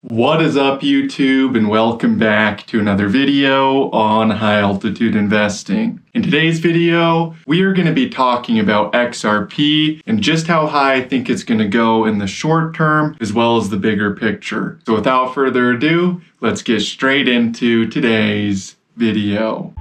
What is up, YouTube, and welcome back to another video on high altitude investing. In today's video, we are going to be talking about XRP and just how high I think it's going to go in the short term, as well as the bigger picture. So without further ado, let's get straight into today's video.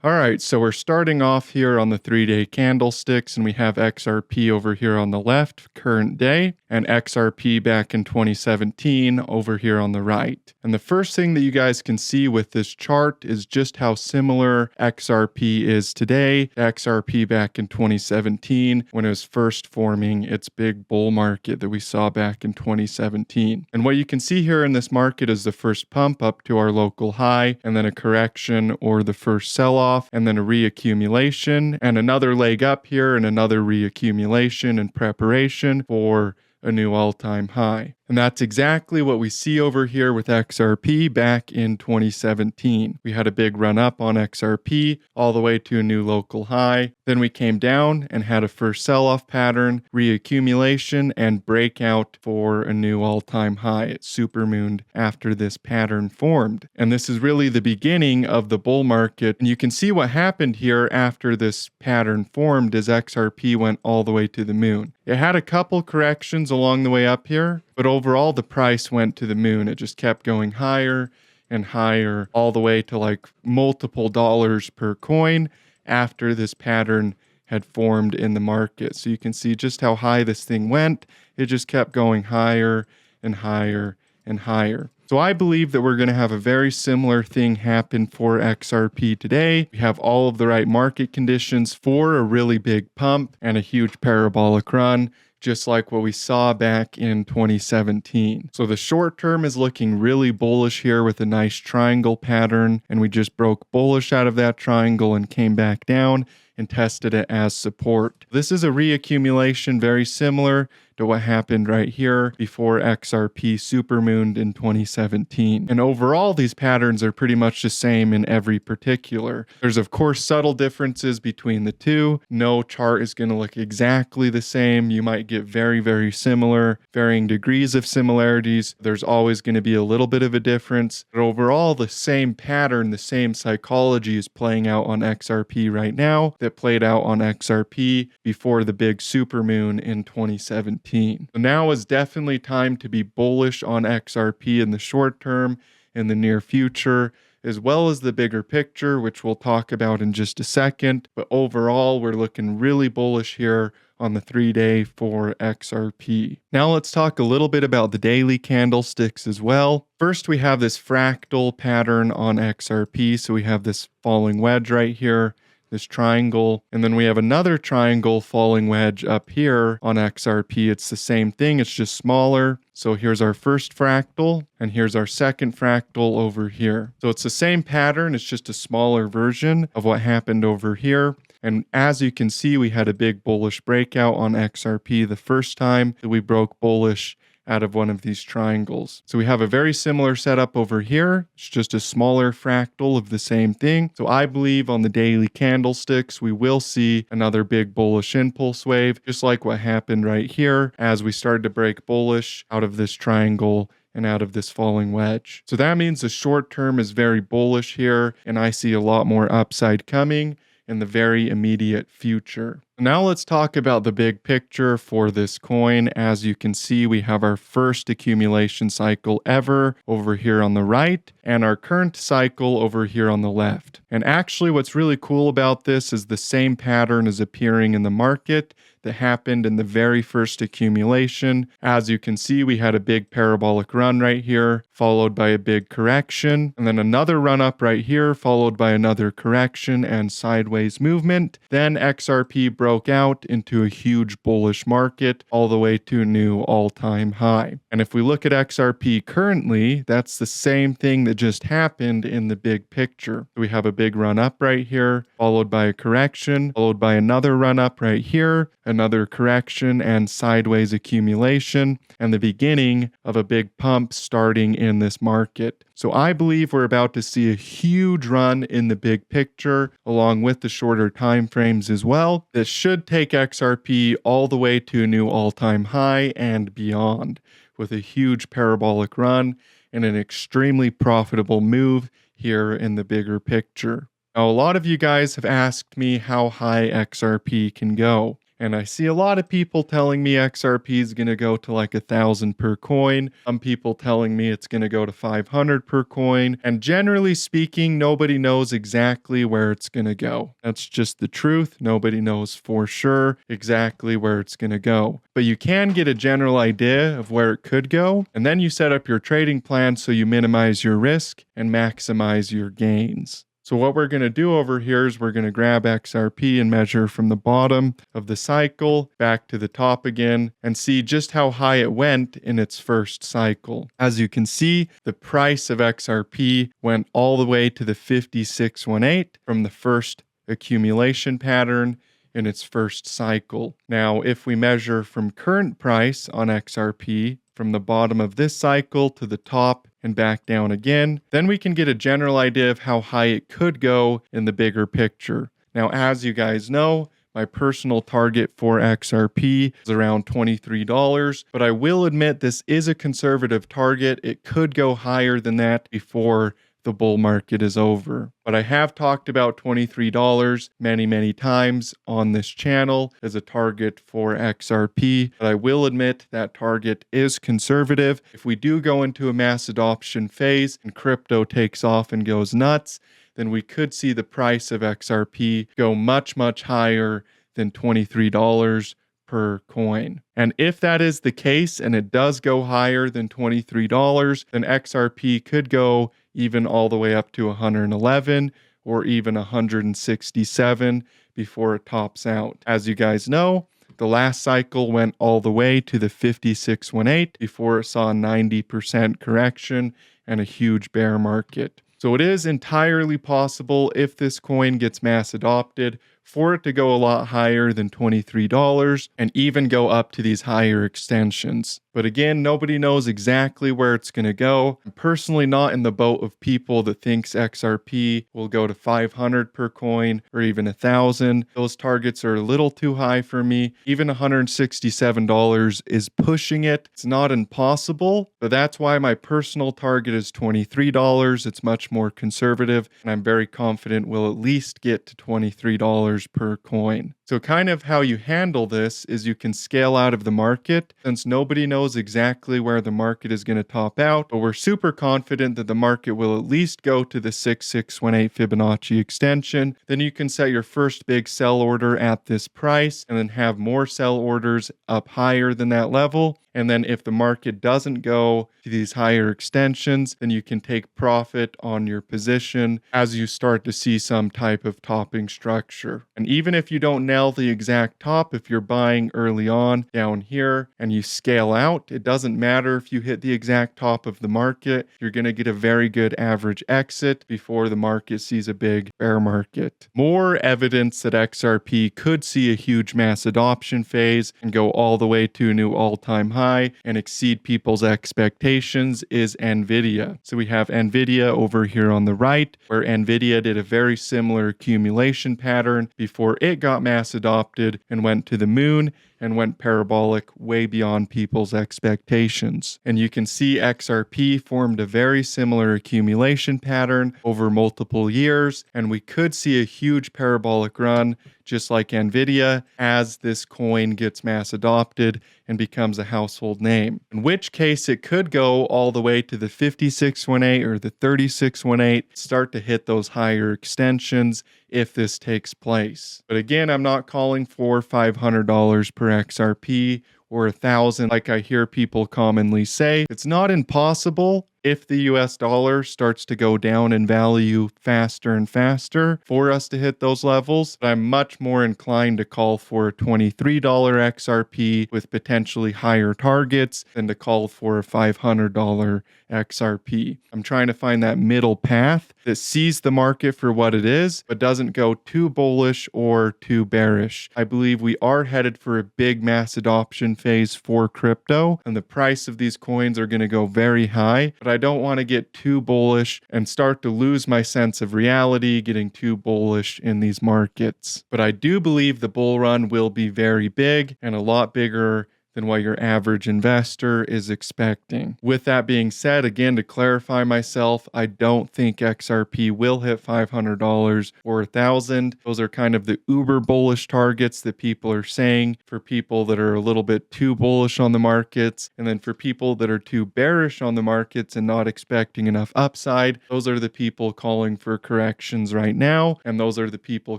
Alright, so we're starting off here on the 3-day candlesticks, and we have XRP over here on the left, current day, and XRP back in 2017 over here on the right. And the first thing that you guys can see with this chart is just how similar XRP is today to XRP back in 2017 when it was first forming its big bull market that we saw back in 2017. And what you can see here in this market is the first pump up to our local high, and then a correction or the first sell-off, and then a reaccumulation, and another leg up here, and another reaccumulation in preparation for a new all-time high. And that's exactly what we see over here with XRP back in 2017. We had a big run up on XRP all the way to a new local high. Then we came down and had a first sell-off pattern, reaccumulation, and breakout for a new all-time high. It supermooned after this pattern formed. And this is really the beginning of the bull market. And you can see what happened here after this pattern formed as XRP went all the way to the moon. It had a couple corrections along the way up here, but overall the price went to the moon. It just kept going higher and higher all the way to like multiple dollars per coin after this pattern had formed in the market. So you can see just how high this thing went. It just kept going higher and higher and higher. So I believe that we're going to have a very similar thing happen for XRP today. We have all of the right market conditions for a really big pump and a huge parabolic run, just like what we saw back in 2017. So the short term is looking really bullish here with a nice triangle pattern, and we just broke bullish out of that triangle and came back down and tested it as support. This is a reaccumulation very similar to what happened right here before XRP supermooned in 2017. And overall, these patterns are pretty much the same in every particular. There's of course subtle differences between the two. No chart is going to look exactly the same. You might get very, very similar, varying degrees of similarities. There's always going to be a little bit of a difference. But overall, the same pattern, the same psychology is playing out on XRP right now that played out on XRP before the big supermoon in 2017. So now is definitely time to be bullish on XRP in the short term, in the near future, as well as the bigger picture, which we'll talk about in just a second. But overall, we're looking really bullish here on the 3-day for XRP. Now let's talk a little bit about the daily candlesticks as well. First, we have this fractal pattern on XRP. So we have this falling wedge right here, this triangle, and then we have another triangle falling wedge up here on XRP. It's the same thing, it's just smaller. So here's our first fractal, and here's our second fractal over here. So it's the same pattern, it's just a smaller version of what happened over here. And as you can see, we had a big bullish breakout on XRP the first time that we broke bullish out of one of these triangles. So we have a very similar setup over here. It's just a smaller fractal of the same thing. So I believe on the daily candlesticks, we will see another big bullish impulse wave, just like what happened right here as we started to break bullish out of this triangle and out of this falling wedge. So that means the short term is very bullish here, and I see a lot more upside coming in the very immediate future. Now let's talk about the big picture for this coin. As you can see, we have our first accumulation cycle ever over here on the right, and our current cycle over here on the left. And actually what's really cool about this is the same pattern is appearing in the market that happened in the very first accumulation. As you can see, we had a big parabolic run right here, followed by a big correction, and then another run up right here, followed by another correction and sideways movement. Then XRP broke out into a huge bullish market all the way to a new all-time high. And if we look at XRP currently, that's the same thing that just happened in the big picture. We have a big run up right here, followed by a correction, followed by another run up right here, another correction and sideways accumulation, and the beginning of a big pump starting in this market. So I believe we're about to see a huge run in the big picture, along with the shorter time frames as well. This should take XRP all the way to a new all-time high and beyond, with a huge parabolic run and an extremely profitable move here in the bigger picture. Now, a lot of you guys have asked me how high XRP can go. And I see a lot of people telling me XRP is going to go to like 1,000 per coin. Some people telling me it's going to go to 500 per coin. And generally speaking, nobody knows exactly where it's going to go. That's just the truth. Nobody knows for sure exactly where it's going to go. But you can get a general idea of where it could go. And then you set up your trading plan so you minimize your risk and maximize your gains. So what we're going to do over here is we're going to grab XRP and measure from the bottom of the cycle back to the top again and see just how high it went in its first cycle. As you can see, the price of XRP went all the way to the 5618 from the first accumulation pattern in its first cycle. Now, if we measure from current price on XRP from the bottom of this cycle to the top and back down again, then we can get a general idea of how high it could go in the bigger picture. Now, as you guys know, my personal target for XRP is around $23, but I will admit this is a conservative target. It could go higher than that before the bull market is over. But I have talked about $23 many times on this channel as a target for XRP. But I will admit that target is conservative. If we do go into a mass adoption phase and crypto takes off and goes nuts, then we could see the price of XRP go much higher than $23 per coin. And if that is the case and it does go higher than $23, then XRP could go even all the way up to 111 or even 167 before it tops out. As you guys know, the last cycle went all the way to the 5618 before it saw a 90% correction and a huge bear market. So it is entirely possible, if this coin gets mass adopted, for it to go a lot higher than $23 and even go up to these higher extensions. But again, nobody knows exactly where it's going to go. I'm personally not in the boat of people that thinks XRP will go to 500 per coin or even 1,000. Those targets are a little too high for me. Even $167 is pushing it. It's not impossible, but that's why my personal target is $23. It's much more conservative, and I'm very confident we'll at least get to $23 per coin. So kind of how you handle this is you can scale out of the market, since nobody knows exactly where the market is going to top out, but we're super confident that the market will at least go to the 6618 Fibonacci extension. Then you can set your first big sell order at this price and then have more sell orders up higher than that level. And then if the market doesn't go to these higher extensions, then you can take profit on your position as you start to see some type of topping structure. And even if you don't nail the exact top, if you're buying early on down here and you scale out, it doesn't matter if you hit the exact top of the market. You're going to get a very good average exit before the market sees a big bear market. More evidence that XRP could see a huge mass adoption phase and go all the way to a new all-time high and exceed people's expectations is NVIDIA. So we have NVIDIA over here on the right, where NVIDIA did a very similar accumulation pattern before it got mass adopted and went to the moon and went parabolic way beyond people's expectations. And you can see XRP formed a very similar accumulation pattern over multiple years, and we could see a huge parabolic run just like NVIDIA as this coin gets mass adopted and becomes a household name. In which case it could go all the way to the 5618 or the 3618, start to hit those higher extensions if this takes place. But again, I'm not calling for $500 per XRP or 1,000 like I hear people commonly say. It's not impossible, if the US dollar starts to go down in value faster and faster for us to hit those levels, I'm much more inclined to call for a $23 XRP with potentially higher targets than to call for a $500 XRP. I'm trying to find that middle path that sees the market for what it is, but doesn't go too bullish or too bearish. I believe we are headed for a big mass adoption phase for crypto, and the price of these coins are going to go very high, but I don't want to get too bullish and start to lose my sense of reality getting too bullish in these markets. But I do believe the bull run will be very big and a lot bigger than what your average investor is expecting. With that being said, again, to clarify myself, I don't think XRP will hit $500 or $1,000. Those are kind of the uber bullish targets that people are saying for people that are a little bit too bullish on the markets. And then for people that are too bearish on the markets and not expecting enough upside, those are the people calling for corrections right now. And those are the people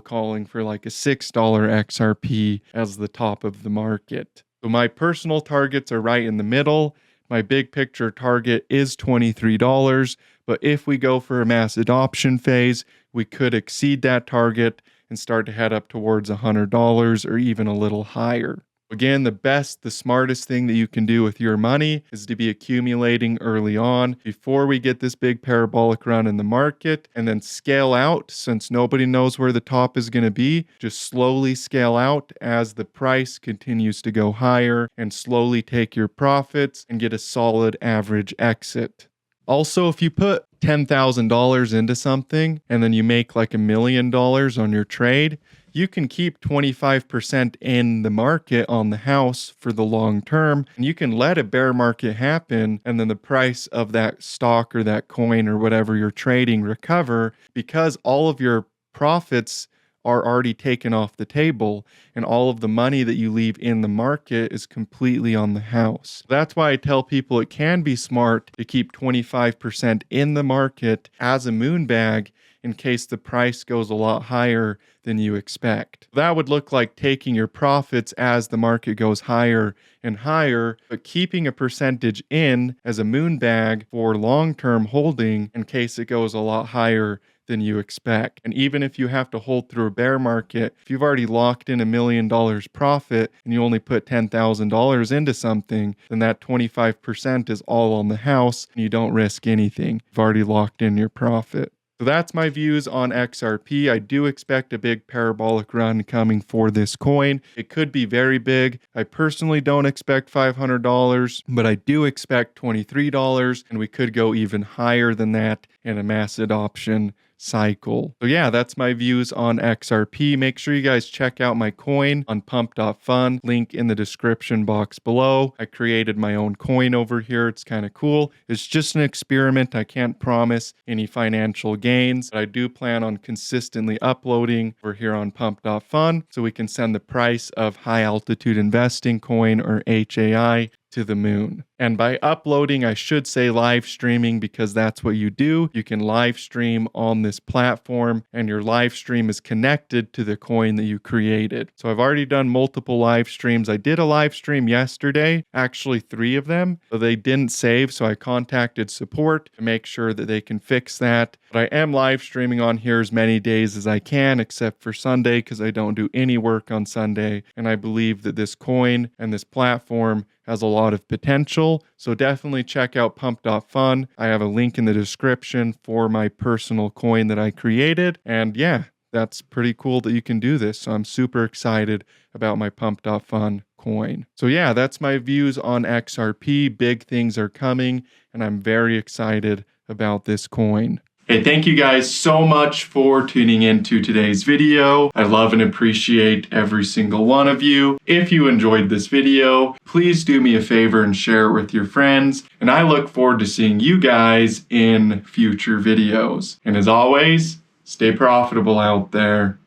calling for like a $6 XRP as the top of the market. So my personal targets are right in the middle. My big picture target is $23, but if we go for a mass adoption phase, we could exceed that target and start to head up towards $100 or even a little higher. Again, the smartest thing that you can do with your money is to be accumulating early on before we get this big parabolic run in the market, and then scale out since nobody knows where the top is going to be. Just slowly scale out as the price continues to go higher and slowly take your profits and get a solid average exit. Also, if you put $10,000 into something and then you make like $1 million on your trade, you can keep 25% in the market on the house for the long term, and you can let a bear market happen and then the price of that stock or that coin or whatever you're trading recover because all of your profits are already taken off the table and all of the money that you leave in the market is completely on the house. That's why I tell people it can be smart to keep 25% in the market as a moon bag in case the price goes a lot higher than you expect. That would look like taking your profits as the market goes higher and higher, but keeping a percentage in as a moon bag for long-term holding in case it goes a lot higher than you expect. And even if you have to hold through a bear market, if you've already locked in $1 million profit and you only put $10,000 into something, then that 25% is all on the house and you don't risk anything. You've already locked in your profit. So that's my views on XRP. I do expect a big parabolic run coming for this coin. It could be very big. I personally don't expect $500, but I do expect $23, and we could go even higher than that in a mass adoption cycle. So yeah, that's my views on XRP. Make sure you guys check out my coin on Pump.fun. Link in the description box below. I created my own coin over here. It's kind of cool. It's just an experiment. I can't promise any financial gains, but I do plan on consistently uploading over here on Pump.fun so we can send the price of high altitude investing coin or HAI to the moon. And by uploading, I should say live streaming because that's what you do. You can live stream on this platform and your live stream is connected to the coin that you created. So I've already done multiple live streams. I did a live stream yesterday, actually 3 of them, but they didn't save. So I contacted support to make sure that they can fix that. But I am live streaming on here as many days as I can, except for Sunday because I don't do any work on Sunday. And I believe that this coin and this platform has a lot of potential. So definitely check out Pump.fun. I have a link in the description for my personal coin that I created. And yeah, that's pretty cool that you can do this. So I'm super excited about my Pump.fun coin. So yeah, that's my views on XRP. Big things are coming and I'm very excited about this coin. Hey, thank you guys so much for tuning into today's video. I love and appreciate every single one of you. If you enjoyed this video, please do me a favor and share it with your friends. And I look forward to seeing you guys in future videos. And as always, stay profitable out there.